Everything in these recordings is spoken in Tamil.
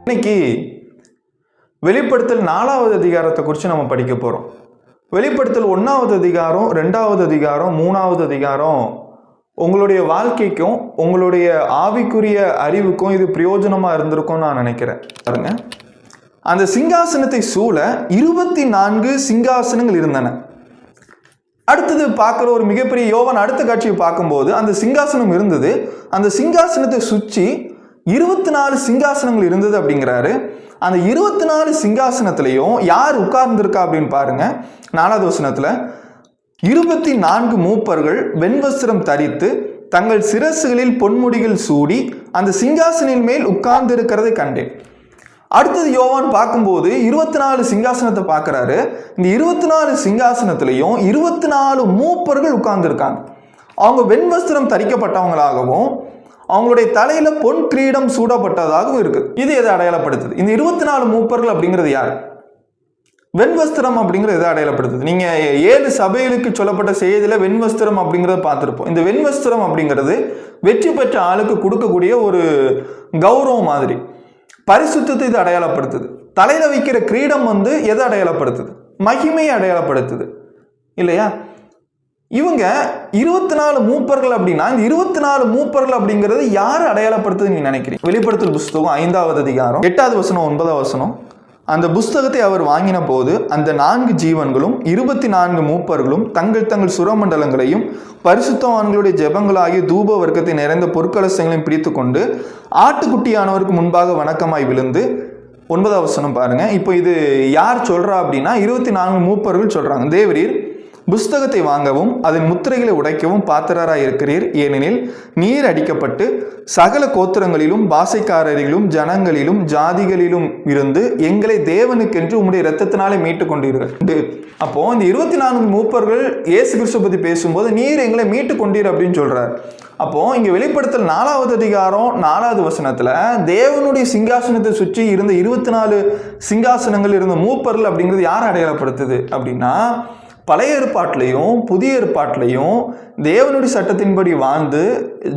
இன்னைக்கு வெளிப்படுத்தல் 4வது அதிகாரத்தை குறித்து நம்ம படிக்க போகிறோம். வெளிப்படுத்தல் 1வது அதிகாரம், 2வது அதிகாரம், 3வது அதிகாரம் உங்களுடைய வாழ்க்கைக்கும் உங்களுடைய ஆவிக்குரிய அறிவுக்கும் இது பிரயோஜனமாக இருந்திருக்கும் நான் நினைக்கிறேன். பாருங்க, அந்த சிங்காசனத்தை சூழ 24 சிங்காசனங்கள் இருந்தன. அடுத்தது பார்க்குற ஒரு மிகப்பெரிய யோவான் அடுத்த காட்சியை பார்க்கும்போது அந்த சிங்காசனம் இருந்தது. அந்த சிங்காசனத்தை சுற்றி 24 சிங்காசனங்கள் இருந்தது அப்படிங்கிறாரு. அந்த 24 சிங்காசனத்திலையும் யார் உட்கார்ந்துருக்கா அப்படின்னு பாருங்க. 4வது வசனத்துல 24 மூப்பர்கள் வெண்வஸ்திரம் தரித்து தங்கள் சிரசுகளில் பொன்முடிகள் சூடி அந்த சிங்காசனின் மேல் உட்கார்ந்து இருக்கிறதை கண்டேன். அடுத்தது யோவான் பார்க்கும்போது 24 சிங்காசனத்தை பார்க்கிறாரு. இந்த 24 சிங்காசனத்திலையும் 24 மூப்பர்கள் உட்கார்ந்துருக்காங்க. அவங்க வெண்வஸ்திரம் தரிக்கப்பட்டவங்களாகவும் அவங்களுடைய தலையில பொன் கிரீடம் சூடப்பட்டதாகவும் இருக்கு. இது எதை அடையாளப்படுத்துது? இந்த 24 மூப்பர்கள் அப்படிங்கிறது யார்? வெண்வஸ்திரம் அப்படிங்கிறது எதை அடையாளப்படுத்துது? நீங்க 7 சபைகளுக்கு சொல்லப்பட்ட செய்தியில வெண்வஸ்திரம் அப்படிங்கிறத பார்த்துருப்போம். இந்த வெண்வஸ்திரம் அப்படிங்கிறது வெற்றி பெற்ற ஆளுக்கு கொடுக்கக்கூடிய ஒரு கௌரவம் மாதிரி. பரிசுத்தத்தை இது அடையாளப்படுத்துது. தலையில வைக்கிற கிரீடம் எதை அடையாளப்படுத்துது? மகிமையை அடையாளப்படுத்துது இல்லையா? இவங்க 24 மூப்பர்கள் அப்படின்னா இந்த 24 மூப்பர்கள் அப்படிங்கிறது யார் அடையாளப்படுத்துது நீங்க நினைக்கிறீங்க? வெளிப்படுத்தல் புஸ்தகம் 5வது அதிகாரம் 8வது வசனம் 9வது வசனம். அந்த புஸ்தகத்தை அவர் வாங்கின போது அந்த 4 ஜீவன்களும் 24 மூப்பர்களும் தங்கள் தங்கள் சுரமண்டலங்களையும் பரிசுத்தவான்களுடைய ஜெபங்களாகிய தூப வர்க்கத்தை நிறைந்த பொற்கலசங்களையும் பிடித்து கொண்டு ஆட்டுக்குட்டியானவருக்கு முன்பாக வணக்கமாய் விழுந்து 9வது வசனம் பாருங்க. இப்போ இது யார் சொல்றா அப்படின்னா 24 மூப்பர்கள் சொல்றாங்க. தேவரீர் புஸ்தகத்தை வாங்கவும் அதன் முத்திரைகளை உடைக்கவும் பாத்திரராய் இருக்கிறீர். ஏனெனில் நீர் அடிக்கப்பட்டு சகல கோத்திரங்களிலும் பாசைக்காரரிலும் ஜனங்களிலும் ஜாதிகளிலும் இருந்து எங்களை தேவனுக்கென்று உம்முடைய இரத்தத்தினாலே மீட்டு கொண்டீர்கள். அப்போ இந்த 24 மூப்பர்கள் இயேசு கிறிஸ்து பத்தி பேசும்போது நீர் எங்களை மீட்டு கொண்டீர் அப்படின்னு சொல்றார். அப்போ இங்க வெளிப்படுத்தல் 4வது அதிகாரம் 4வது வசனத்துல தேவனுடைய சிங்காசனத்தை சுற்றி இருந்த 24 சிங்காசனங்கள் இருந்த மூப்பர்கள் அப்படிங்கிறது யார் அடையாளப்படுத்துது அப்படின்னா, பழைய ஏற்பாட்டிலையும் புதிய ஏற்பாட்டிலையும் தேவனுடைய சட்டத்தின்படி வாழ்ந்து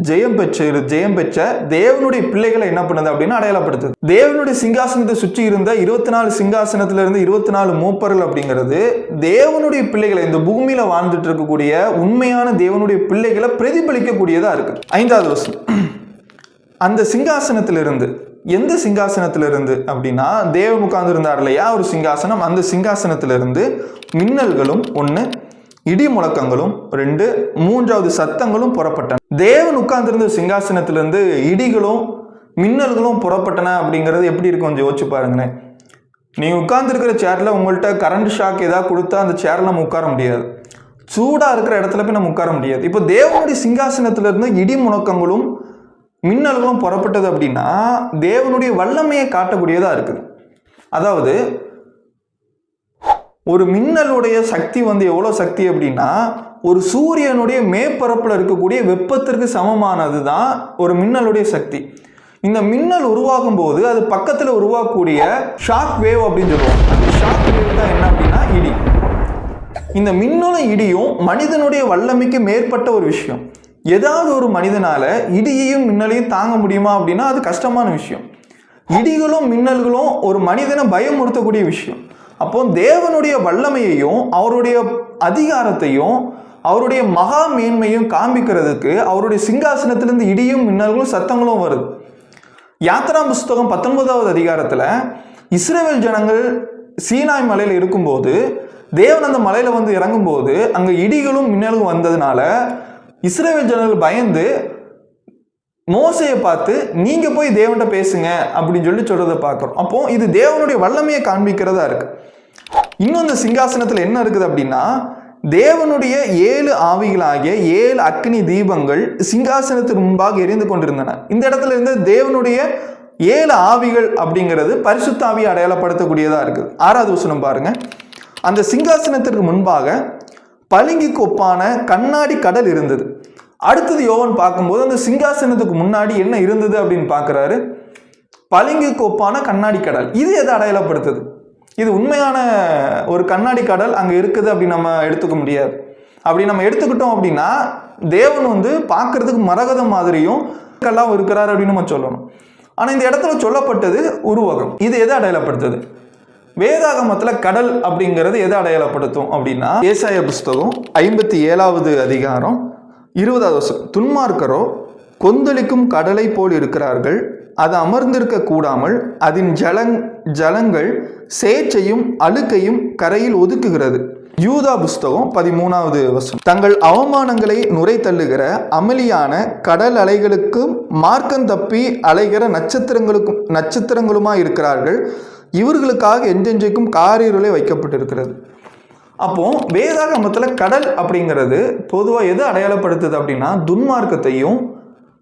ஜெயம் பெற்ற தேவனுடைய பிள்ளைகளை என்ன பண்ணுது அப்படின்னு அடையாளப்படுத்துது. தேவனுடைய சிங்காசனத்தை சுற்றி இருந்த 24 சிங்காசனத்துல இருந்து 24 மூப்பர்கள் அப்படிங்கிறது தேவனுடைய பிள்ளைகளை, இந்த பூமியில வாழ்ந்துட்டு இருக்கக்கூடிய உண்மையான தேவனுடைய பிள்ளைகளை பிரதிபலிக்கக்கூடியதா இருக்கு. 5வது வசனம், அந்த சிங்காசனத்திலிருந்து, எந்த சிங்காசனத்திலிருந்து அப்படின்னா தேவன் உட்கார்ந்து இருந்தார் இல்லையா ஒரு சிங்காசனம், அந்த சிங்காசனத்திலிருந்து மின்னல்களும் 1, இடி முழக்கங்களும் 2, 3வது சத்தங்களும் புறப்பட்டன. தேவன் உட்கார்ந்திருந்த சிங்காசனத்திலிருந்து இடிகளும் மின்னல்களும் புறப்பட்டன அப்படிங்கிறது எப்படி இருக்கும் கொஞ்சம் யோசிச்சு பாருங்களேன். நீங்க உட்கார்ந்து இருக்கிற சேர்ல உங்கள்கிட்ட கரண்ட் ஷாக் ஏதாவது கொடுத்தா அந்த சேர்ல நம்ம உட்கார முடியாது. சூடா இருக்கிற இடத்துல போய் நம்ம உட்கார முடியாது. இப்போ தேவனுடைய சிங்காசனத்திலிருந்து இடி முழக்கங்களும் மின்னல்களும் புறப்பட்டது அப்படின்னா தேவனுடைய வல்லமையை காட்டக்கூடியதா இருக்குது. அதாவது ஒரு மின்னலுடைய சக்தி எவ்வளவு சக்தி அப்படின்னா ஒரு சூரியனுடைய மேற்பரப்புல இருக்கக்கூடிய வெப்பத்திற்கு சமமானது தான் ஒரு மின்னலுடைய சக்தி. இந்த மின்னல் உருவாகும் போது அது பக்கத்துல உருவாக்கக்கூடிய ஷாக் வேவ் அப்படின்னு சொல்லுவோம். அந்த ஷாக் வேவ் தான் என்ன அப்படின்னா இடி. இந்த மின்னலும் இடியும் மனிதனுடைய வல்லமைக்கு மேற்பட்ட ஒரு விஷயம். ஏதாவது ஒரு மனிதனால இடியையும் மின்னலையும் தாங்க முடியுமா அப்படின்னா அது கஷ்டமான விஷயம். இடிகளும் மின்னல்களும் ஒரு மனிதனை பயமுறுத்தக்கூடிய விஷயம். அப்போ தேவனுடைய வல்லமையையும் அவருடைய அதிகாரத்தையும் அவருடைய மகா மேன்மையும் காண்பிக்கிறதுக்கு அவருடைய சிங்காசனத்திலிருந்து இடியும் மின்னல்களும் சத்தங்களும் வருது. யாத்ரா புஸ்தகம் 19வது அதிகாரத்துல இஸ்ரவேல் ஜனங்கள் சீனாய் மலையில இருக்கும்போது தேவன் அந்த மலையில இறங்கும்போது அங்க இடிகளும் மின்னல்களும் வந்ததுனால இஸ்ரவேல் ஜனங்கள் பயந்து மோசையை பார்த்து நீங்க போய் தேவன்கிட்ட பேசுங்க அப்படின்னு சொல்றதை பார்க்கிறோம். அப்போ இது தேவனுடைய வல்லமையை காண்பிக்கிறதா இருக்கு. இன்னும் இந்த சிங்காசனத்துல என்ன இருக்குது அப்படின்னா தேவனுடைய 7 ஆவிகளாகிய 7 அக்னி தீபங்கள் சிங்காசனத்துக்கு முன்பாக எரிந்து கொண்டிருந்தன. இந்த இடத்துல இருந்து தேவனுடைய 7 ஆவிகள் அப்படிங்கிறது பரிசுத்த ஆவியை அடையாளப்படுத்தக்கூடியதா இருக்குது. 6வது வசனம் பாருங்க. அந்த சிங்காசனத்திற்கு முன்பாக பளிங்குக்கு ஒப்பான கண்ணாடி கடல் இருந்தது. அடுத்தது யோவான் பார்க்கும்போது அந்த சிங்காசனத்துக்கு முன்னாடி என்ன இருந்தது அப்படின்னு பார்க்கிறாரு. பளிங்குக்கு ஒப்பான கண்ணாடி கடல். இது எதை அடையாளப்படுத்துது? இது உண்மையான ஒரு கண்ணாடி கடல் அங்க இருக்குது அப்படின்னு நம்ம எடுத்துக்க முடியாது. அப்படி நம்ம எடுத்துக்கிட்டோம் அப்படின்னா தேவன் பார்க்கறதுக்கு மரகதம் மாதிரியும் இருக்கிறார் அப்படின்னு நம்ம சொல்லணும். ஆனால் இந்த இடத்துல சொல்லப்பட்டது உருவகம். இது எதை அடையாளப்படுத்துது? வேதாகமத்தில் கடல் அப்படிங்கிறது எதை அடையாளப்படுத்தும் அப்படின்னா, ஏசாயா புஸ்தகம் 57வது அதிகாரம் 20வது வசனம், துன்மார்க்கரோ கொந்தளிக்கும் கடலை போல் இருக்கிறார்கள், அது அமர்ந்திருக்க கூடாமல் அதன் ஜலங்கள் சேற்றையும் அழுக்கையும் கரையில் ஒதுக்குகிறது. யூதா புஸ்தகம் 13வது வசனம், தங்கள் அவமானங்களை நுரை தள்ளுகிற அமளியான கடல் அலைகளுக்கும் மார்க்கம் தப்பி அலைகிற நட்சத்திரங்களுமாய் இருக்கிறார்கள், இவர்களுக்காக என்றென்றைக்கும் காரிருளை வைக்கப்பட்டிருக்கிறது. அப்போ வேதாகமத்தில் கடல் அப்படிங்கிறது பொதுவாக எது அடையாளப்படுத்துது அப்படின்னா, துன்மார்க்கத்தையும்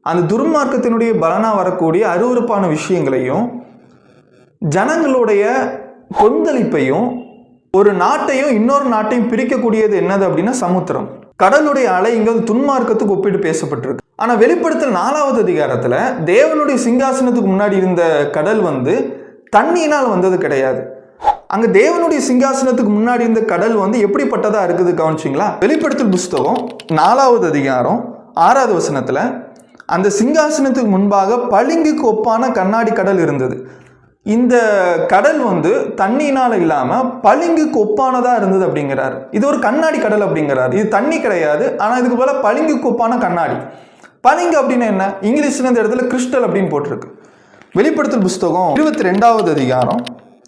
அந்த துன்மார்க்கத்தினுடைய பலனாக வரக்கூடிய அருவருப்பான விஷயங்களையும் ஜனங்களுடைய கொந்தளிப்பையும் ஒரு நாட்டையும் இன்னொரு நாட்டையும் பிரிக்கக்கூடியது என்னது அப்படின்னா சமுத்திரம். கடலுடைய அலைங்கிறது துன்மார்க்கத்துக்கு ஒப்பிட்டு பேசப்பட்டிருக்கு. ஆனால் வெளிப்படுத்தல் 4வது அதிகாரத்தில் தேவனுடைய சிங்காசனத்துக்கு முன்னாடி இருந்த கடல் தண்ணியினால் வந்தது கிடையாது. அங்கே தேவனுடைய சிங்காசனத்துக்கு முன்னாடி இருந்த கடல் எப்படிப்பட்டதாக இருக்குது கவனிச்சிங்களா? வெளிப்படுத்தல் புஸ்தகம் 4வது அதிகாரம் 6வது வசனத்தில் அந்த சிங்காசனத்துக்கு முன்பாக பளிங்குக்கு ஒப்பான கண்ணாடி கடல் இருந்தது. இந்த கடல் தண்ணியினால் இல்லாமல் பளிங்குக்கு ஒப்பானதாக இருந்தது அப்படிங்கிறார். இது ஒரு கண்ணாடி கடல் அப்படிங்கிறார். இது தண்ணி கிடையாது, ஆனால் இதுக்கு போல பளிங்குக்கு ஒப்பான கண்ணாடி. பளிங்கு அப்படின்னு என்ன? இங்கிலீஷ்ல இந்த இடத்துல கிறிஸ்டல் அப்படின்னு போட்டிருக்கு. வெளிப்படுத்தல் புஸ்தகம் 22வது அதிகாரம்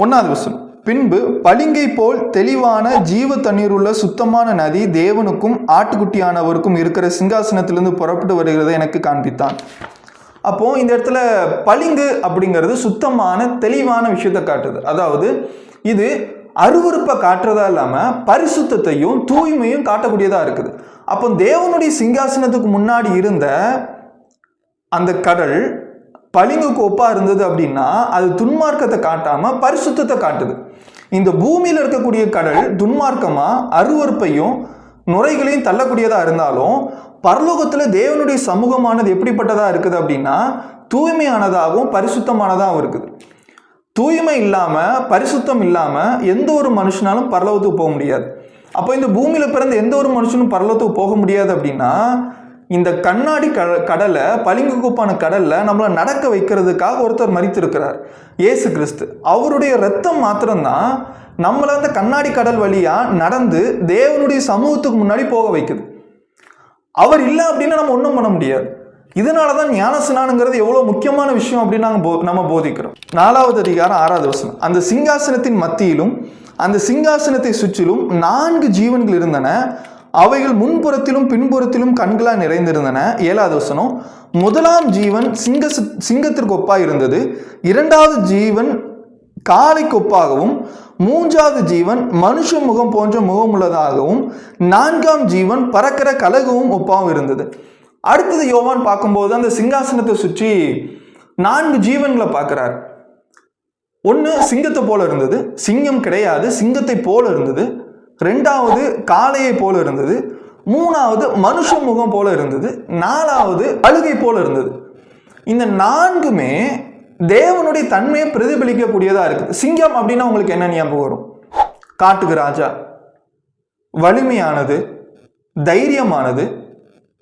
1வது வசனம், பின்பு பளிங்கை போல் தெளிவான ஜீவ தண்ணீர் உள்ள சுத்தமான நதி தேவனுக்கும் ஆட்டுக்குட்டியானவருக்கும் இருக்கிற சிங்காசனத்திலிருந்து புறப்பட்டு வருகிறதை எனக்கு காண்பித்தான். அப்போ இந்த இடத்துல பளிங்கு அப்படிங்கிறது சுத்தமான தெளிவான விஷயத்தை காட்டுது. அதாவது இது அருவருப்பை காட்டுறதா இல்லாமல் பரிசுத்தத்தையும் தூய்மையும் காட்டக்கூடியதாக இருக்குது. அப்போ தேவனுடைய சிங்காசனத்துக்கு முன்னாடி இருந்த அந்த கடல் பளிங்குக்கு ஒப்பா இருந்தது அப்படின்னா அது துன்மார்க்கத்தை காட்டாமல் பரிசுத்தத்தை காட்டுது. இந்த பூமியில் இருக்கக்கூடிய கடல் துன்மார்க்கமாக அருவருப்பையும் நுரைகளையும் தள்ளக்கூடியதாக இருந்தாலும் பரலோகத்தில் தேவனுடைய சமூகமானது எப்படிப்பட்டதாக இருக்குது அப்படின்னா தூய்மையானதாகவும் பரிசுத்தமானதாகவும் இருக்குது. தூய்மை இல்லாமல் பரிசுத்தம் இல்லாமல் எந்த ஒரு மனுஷனாலும் பரலோகத்துக்கு போக முடியாது. அப்போ இந்த பூமியில் பிறந்த எந்த ஒரு மனுஷனும் பரலோகத்துக்கு போக முடியாது அப்படின்னா இந்த கண்ணாடி கடலை பளிங்கு கூப்பான கடலில் நம்மளை நடக்க வைக்கிறதுக்காக ஒருத்தர் மரித்திருக்கிறார், இயேசு கிறிஸ்து. அவருடைய ரத்தம் மாத்திரம்தான் நம்மளை அந்த கண்ணாடி கடல் வழியாக நடந்து தேவனுடைய சமூகத்துக்கு முன்னாடி போக வைக்குது. அவர் இல்லை அப்படின்னா நம்ம ஒன்றும் பண்ண முடியாது. இதனால தான் ஞானஸ்நானங்கிறது எவ்வளோ முக்கியமான விஷயம் அப்படின்னு நம்ம போதிக்கிறோம். 4வது அதிகாரம் 6வது வசனம், அந்த சிங்காசனத்தின் மத்தியிலும் அந்த சிங்காசனத்தை சுற்றிலும் 4 ஜீவன்கள் இருந்தன, அவைகள் முன்புறத்திலும் பின்புறத்திலும் கண்களால் நிறைந்திருந்தன. 7வது வசனம், முதலாம் ஜீவன் சிங்கத்திற்கு ஒப்பாக இருந்தது, 2வது ஜீவன் காளைக்கு ஒப்பாகவும், 3வது ஜீவன் மனுஷ முகம் போன்ற முகம் உள்ளதாகவும், 4ஆம் ஜீவன் பறக்கிற கலகவும் ஒப்பாகவும் இருந்தது. அடுத்தது யோவான் பார்க்கும்போது அந்த சிங்காசனத்தை சுற்றி 4 ஜீவன்களை பார்க்கிறார். ஒன்று சிங்கத்தை போல இருந்தது, சிங்கம் கிடையாது, சிங்கத்தை போல இருந்தது. 2வது காளையை போல இருந்தது. 3வது மனுஷ முகம் போல இருந்தது. 4வது அழுகை போல இருந்தது. இந்த 4மே தேவனுடைய தன்மையை பிரதிபலிக்கக்கூடியதா இருக்குது. சிங்கம் அப்படின்னா உங்களுக்கு என்ன ஞாபகம் வரும்? காட்டுக்கு ராஜா, வலிமையானது, தைரியமானது.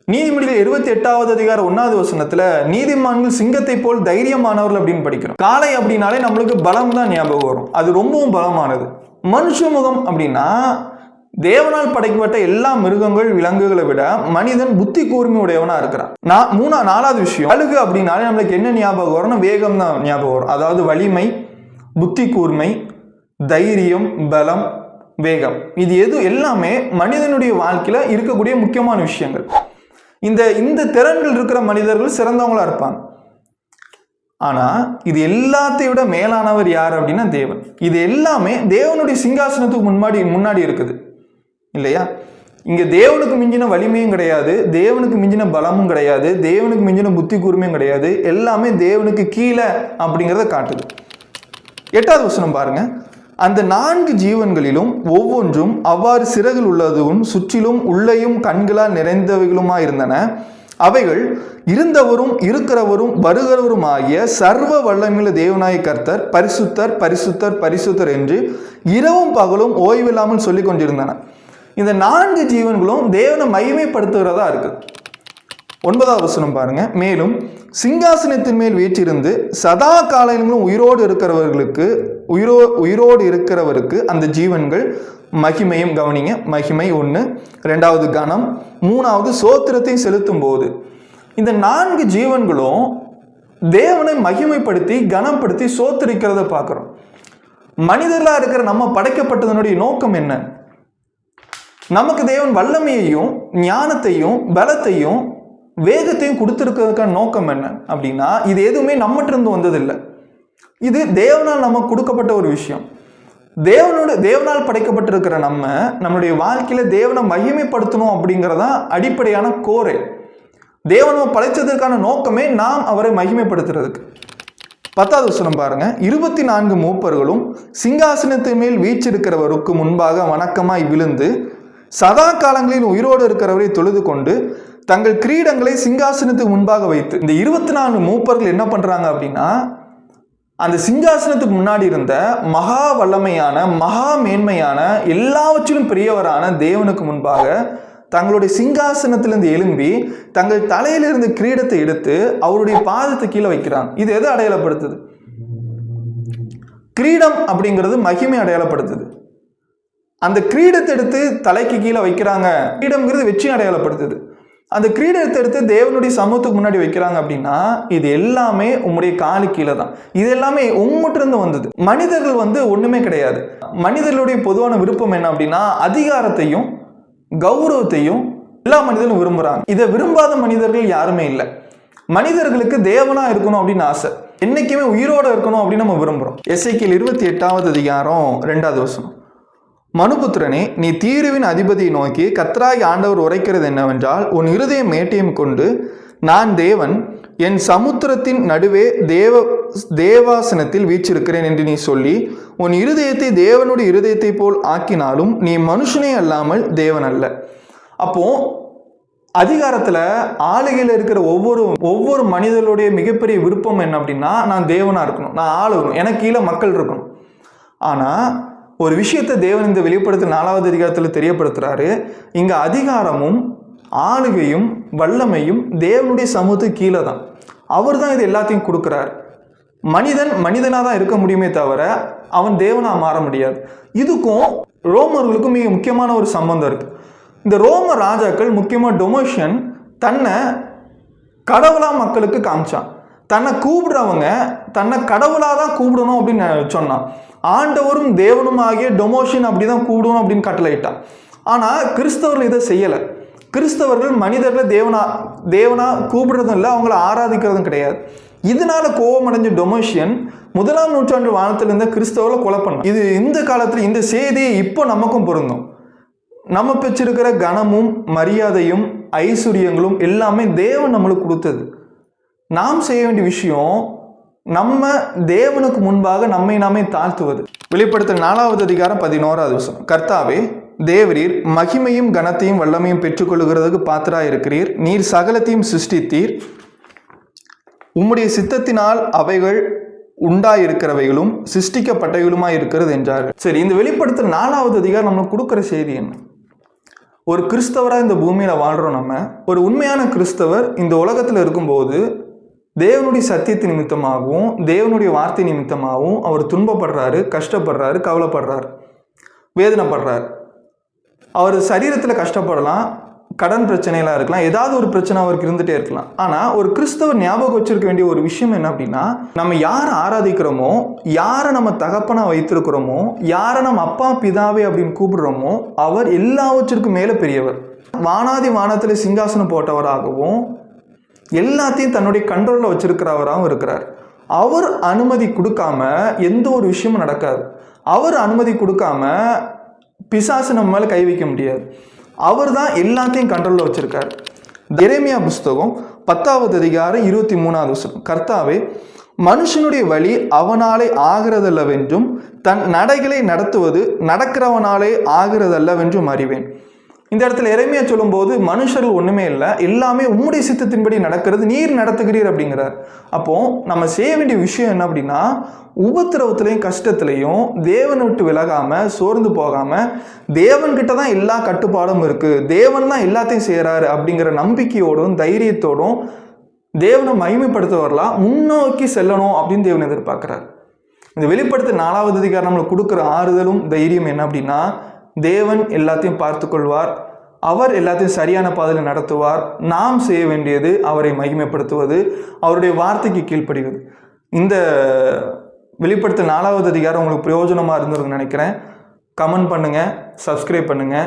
நீதிமொழிகள் 28வது அதிகாரம் 1வது வசனத்துல நீதிமான்கள் சிங்கத்தை போல் தைரியமானவர்கள் அப்படின்னு படிக்கிறோம். காளை அப்படின்னாலே நம்மளுக்கு பலம் தான் ஞாபகம் வரும், அது ரொம்பவும் பலமானது. மனுஷ முகம் அப்படின்னா தேவனால் படைக்கப்பட்ட எல்லா மிருகங்கள் விலங்குகளை விட மனிதன் புத்தி கூர்மை உடையவனா இருக்கிறான். 4வது விஷயம், அழுகு அப்படின்னாலே நம்மளுக்கு என்ன ஞாபகம் வரும்னா வேகம் தான் ஞாபகம் வரும். அதாவது வலிமை, புத்தி கூர்மை, தைரியம், பலம், வேகம். இது எல்லாமே மனிதனுடைய வாழ்க்கையில இருக்கக்கூடிய முக்கியமான விஷயங்கள். இந்த திறன்கள் இருக்கிற மனிதர்கள் சிறந்தவங்களா இருப்பாங்க. ஆனா இது எல்லாத்தையும் விட மேலானவர் யார் அப்படின்னா தேவன். இது எல்லாமே தேவனுடைய சிங்காசனத்துக்கு முன்னாடி இருக்குது இல்லையா? இங்க தேவனுக்கு மிஞ்சின வலிமையும் கிடையாது, தேவனுக்கு மிஞ்சின பலமும் கிடையாது, தேவனுக்கு மிஞ்சின புத்தி கூர்மையும் கிடையாது. எல்லாமே தேவனுக்கு கீழே அப்படிங்கிறத காட்டுது. 8வது வசனம் பாருங்க, அந்த 4 ஜீவன்களிலும் ஒவ்வொன்றும் அவ்வாறு சிறகுகள் உள்ளதும் சுற்றிலும் உள்ளேயும் கண்களால் நிறைந்தவைகளுமாய் இருந்தன. அவைகள் இருந்தவரும் இருக்கிறவரும் வருகிறவரும் ஆகிய சர்வ வல்லமையுள்ள தேவனாய கர்த்தர் பரிசுத்தர் பரிசுத்தர் பரிசுத்தர் என்று இரவும் பகலும் ஓய்வில்லாமல் சொல்லிக் கொண்டிருந்தன. இந்த 4 ஜீவன்களும் தேவனை மகிமைப்படுத்துகிறதா இருக்கு. 9வது வசனம் பாருங்க. மேலும் சிங்காசனத்தின் மேல் வீற்றிருந்து சதா காலங்களிலும் உயிரோடு இருக்கிறவருக்கு அந்த ஜீவன்கள் மகிமையும், கவனிங்க, மகிமை 1, 2வது கனம், 3வது சோத்திரத்தை செலுத்தும் போது இந்த 4 ஜீவன்களும் தேவனை மகிமைப்படுத்தி கனப்படுத்தி சோத்திரிக்கிறத பார்க்கிறோம். மனிதர்களா இருக்கிற நம்ம படைக்கப்பட்டதனுடைய நோக்கம் என்ன? நமக்கு தேவன் வல்லமையையும் ஞானத்தையும் பலத்தையும் வேகத்தையும் கொடுத்துருக்கிறதுக்கான நோக்கம் என்ன அப்படின்னா, இது எதுவுமே நம்மகிட்ட இருந்து வந்ததில்லை. இது தேவனால் நமக்கு கொடுக்கப்பட்ட ஒரு விஷயம். தேவனால் படைக்கப்பட்டிருக்கிற நம்மளுடைய வாழ்க்கையில தேவனை மகிமைப்படுத்தணும் அப்படிங்கிறதான் அடிப்படையான கோரே. தேவனை படைச்சதற்கான நோக்கமே நாம் அவரை மகிமைப்படுத்துறதுக்கு. 10வது வசனம் பாருங்க. 24 மூப்பர்களும் சிங்காசனத்தின் மேல் வீற்றிருக்கிறவருக்கு முன்பாக வணக்கமாய் விழுந்து சதா காலங்களில் உயிரோடு இருக்கிறவரை தொழுது கொண்டு தங்கள் கிரீடங்களை சிங்காசனத்துக்கு முன்பாக வைத்து, இந்த 24 மூப்பர்கள் என்ன பண்றாங்க அப்படின்னா, அந்த சிங்காசனத்துக்கு முன்னாடி இருந்த மகா வல்லமையான மகா மேன்மையான எல்லாவற்றிலும் பெரியவரான தேவனுக்கு முன்பாக தங்களுடைய சிங்காசனத்திலிருந்து எழும்பி தங்கள் தலையிலிருந்து கிரீடத்தை எடுத்து அவருடைய பாதத்தை கீழே வைக்கிறாங்க. இது எதை அடையாளப்படுத்துது? கிரீடம் அப்படிங்கிறது மகிமை அடையாளப்படுத்துது. அந்த கிரீடத்தை எடுத்து தலைக்கு கீழே வைக்கிறாங்க. கிரீடம்ங்கிறது வெற்றி அடையாளப்படுத்துது. அந்த கிரீடத்தை எடுத்து தேவனுடைய சமூகத்துக்கு முன்னாடி வைக்கிறாங்க அப்படின்னா இது எல்லாமே உங்களுடைய காலு கீழே தான். இது எல்லாமே உங்ககிட்ட இருந்து வந்தது. மனிதர்கள் ஒண்ணுமே கிடையாது. மனிதர்களுடைய பொதுவான விருப்பம் என்ன அப்படின்னா, அதிகாரத்தையும் கௌரவத்தையும் எல்லா மனிதர்களும் விரும்புறாங்க. இதை விரும்பாத மனிதர்கள் யாருமே இல்லை. மனிதர்களுக்கு தேவனா இருக்கணும் அப்படின்னு ஆசை, என்னைக்குமே உயிரோட இருக்கணும் அப்படின்னு நம்ம விரும்புறோம். எசேக்கியேல் 28வது அதிகாரம் 2வது வசனம். மனுபுத்திரனே, நீ தீருவின் அதிபதியை நோக்கி கர்த்தராகிய ஆண்டவர் உரைக்கிறது என்னவென்றால், உன் இருதயம் மேட்டியம் கொண்டு நான் தேவன் என் சமுத்திரத்தின் நடுவே தேவாசனத்தில் வீற்றிருக்கிறேன் என்று நீ சொல்லி உன் இருதயத்தை தேவனுடைய இருதயத்தை போல் ஆக்கினாலும் நீ மனுஷனே அல்லாமல் தேவன் அல்ல. அப்போ அதிகாரத்துல ஆளுகையில் இருக்கிற ஒவ்வொரு மனிதர்களுடைய மிகப்பெரிய விருப்பம் என்ன அப்படின்னா, நான் தேவனா இருக்கணும், நான் ஆளுகணும், எனக்கு கீழே மக்கள் இருக்கணும். ஆனா ஒரு விஷயத்தை தேவன் இந்த வெளிப்படுத்த 4வது அதிகாரத்தில் தெரியப்படுத்துறாரு. இங்க அதிகாரமும் ஆளுகையும் வல்லமையும் தேவனுடைய சமூகத்துக்கு கீழே தான். அவர் தான் இது எல்லாத்தையும் கொடுக்குறார். மனிதனாக தான் இருக்க முடியுமே தவிர அவன் தேவனா மாற முடியாது. இதுக்கும் ரோமர்களுக்கும் மிக முக்கியமான ஒரு சம்பந்தம் இருக்கு. இந்த ரோம ராஜாக்கள், முக்கியமாக டொமோஷியன், தன்னை கடவுளா மக்களுக்கு காமிச்சான். தன்னை கூப்பிடுறவங்க தன்னை கடவுளாக தான் கூப்பிடணும் அப்படின்னு சொன்னான். ஆண்டவரும் தேவனும் ஆகிய டொமோஷியன் அப்படிதான் கூப்பிடணும் அப்படின்னு கட்டளையிட்டான். ஆனால் கிறிஸ்தவர்கள் இதை செய்யலை. கிறிஸ்தவர்கள் மனிதர்களை தேவனா கூப்பிடுறதும் இல்லை, அவங்கள ஆராதிக்கிறதும் கிடையாது. இதனால கோபமடைஞ்ச டொமோஷியன் 1ஆம் நூற்றாண்டு வானத்தில் இருந்த கிறிஸ்தவர்களை கொலை பண்ணான். இது இந்த காலத்தில் இந்த செய்தி இப்போ நமக்கும் பொருந்தும். நம்ம பெற்றிருக்கிற கனமும் மரியாதையும் ஐஸ்வர்யங்களும் எல்லாமே தேவன் நம்மளுக்கு கொடுத்தது. நாம் செய்ய வேண்டிய விஷயம் நம்ம தேவனுக்கு முன்பாக நம்மை நாமே தாழ்த்துவது. வெளிப்படுத்தல் 4வது அதிகாரம் 11வது வசனம். கர்த்தாவே தேவரீர் மகிமையும் கனத்தையும் வல்லமையும் பெற்றுக்கொள்கிறதுக்கு பாத்திராய் இருக்கிறீர். நீர் சகலத்தையும் சிருஷ்டித்தீர். உம்முடைய சித்தத்தினால் அவைகள் உண்டாயிருக்கிறவைகளும் சிருஷ்டிக்கப்பட்டவைகளுமாய் இருக்கிறது என்றார்கள். சரி, இந்த வெளிப்படுத்தல் 4வது அதிகாரம் நம்மளுக்கு கொடுக்குற செய்தி என்ன? ஒரு கிறிஸ்தவராக இந்த பூமியில வாழ்றோம். நம்ம ஒரு உண்மையான கிறிஸ்தவர் இந்த உலகத்தில் இருக்கும்போது தேவனுடைய சத்தியத்தின் நிமித்தமாகவும் தேவனுடைய வார்த்தை நிமித்தமாகவும் அவர் துன்பப்படுறாரு, கஷ்டப்படுறாரு, கவலைப்படுறாரு, வேதனைப்படுறாரு. அவர் சரீரத்தில் கஷ்டப்படலாம், கடன் பிரச்சனைலாம் இருக்கலாம், ஏதாவது ஒரு பிரச்சனை அவருக்கு இருந்துகிட்டே இருக்கலாம். ஆனால் ஒரு கிறிஸ்தவர் ஞாபகம் வச்சிருக்க வேண்டிய ஒரு விஷயம் என்ன அப்படின்னா, நம்ம யாரை ஆராதிக்கிறோமோ, யாரை நம்ம தகப்பனாக வைத்திருக்கிறோமோ, யாரை நம்ம அப்பா பிதாவே அப்படின்னு கூப்பிடுறோமோ அவர் எல்லாவற்றிற்கும் மேலே பெரியவர். வானாதி வானத்தில் சிங்காசனம் போட்டவராகவும் எல்லாத்தையும் தன்னுடைய கண்ட்ரோலில் வச்சிருக்கிறவராகவும் இருக்கிறார். அவர் அனுமதி கொடுக்காம எந்த ஒரு விஷயமும் நடக்காது. அவர் அனுமதி கொடுக்காம பிசாசு நம்ம மேலே கை வைக்க முடியாது. அவர் தான் எல்லாத்தையும் கண்ட்ரோலில் வச்சிருக்காரு. எரேமியா புஸ்தகம் 10வது அதிகாரம் 23வது வசனம். கர்த்தாவே மனுஷனுடைய வழி அவனாலே ஆகிறதல்லவென்றும் தன் நடைகளை நடத்துவது நடக்கிறவனாலே ஆகிறதல்லவென்றும் அறிவேன். இந்த இடத்துல எரேமியா சொல்லும்போது மனுஷர்கள் ஒண்ணுமே இல்லை, எல்லாமே உம்முடைய சித்தத்தின்படி நடக்கிறது, நீர் நடத்துகிறீர் அப்படிங்கிறார். அப்போ நம்ம செய்ய வேண்டிய விஷயம் என்ன அப்படின்னா, உபத்திரவத்திலையும் கஷ்டத்திலையும் தேவனை விட்டு விலகாம சோர்ந்து போகாம தேவன்கிட்ட தான் எல்லா கட்டுப்பாடும் இருக்கு, தேவன் தான் எல்லாத்தையும் செய்யறாரு அப்படிங்கிற நம்பிக்கையோடும் தைரியத்தோடும் தேவனை மகிமைப்படுத்த வரலாம் முன்னோக்கி செல்லணும் அப்படின்னு தேவன் எதிர்பார்க்கிறார். இந்த வெளிப்படுத்த 4வது அதிகாரம் நம்மளுக்கு கொடுக்குற ஆறுதலும் தைரியம் என்ன அப்படின்னா, தேவன் எல்லாத்தையும் பார்த்து கொள்வார், அவர் எல்லாத்தையும் சரியான பாதையில் நடத்துவார். நாம் செய்ய வேண்டியது அவரை மகிமைப்படுத்துவது, அவருடைய வார்த்தைக்கு கீழ்ப்படிவது. இந்த வெளிப்படுத்த 4வது அதிகாரம் உங்களுக்கு பிரயோஜனமா இருந்திருக்குன்னு நினைக்கிறேன். கமெண்ட் பண்ணுங்க, சப்ஸ்கிரைப் பண்ணுங்க.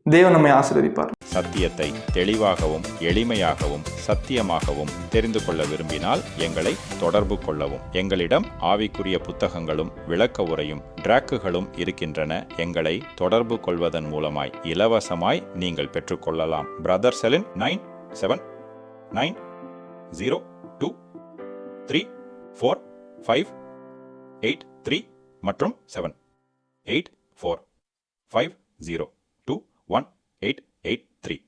தேவன் நம்மை ஆசீர்வதிப்பார். சத்தியத்தை தெளிவாகவும் எளிமையாகவும் சத்தியமாகவும் தெரிந்து கொள்ள விரும்பினால் எங்களை தொடர்பு கொள்ளவும். எங்களிடம் ஆவிக்குரிய புத்தகங்களும் விளக்க உரையும் டிராக்குகளும் இருக்கின்றன. எங்களை தொடர்பு கொள்வதன் மூலமாய் இலவசமாய் நீங்கள் பெற்றுக்கொள்ளலாம். பிரதர் செலின் 9790234583 மற்றும் 784502183.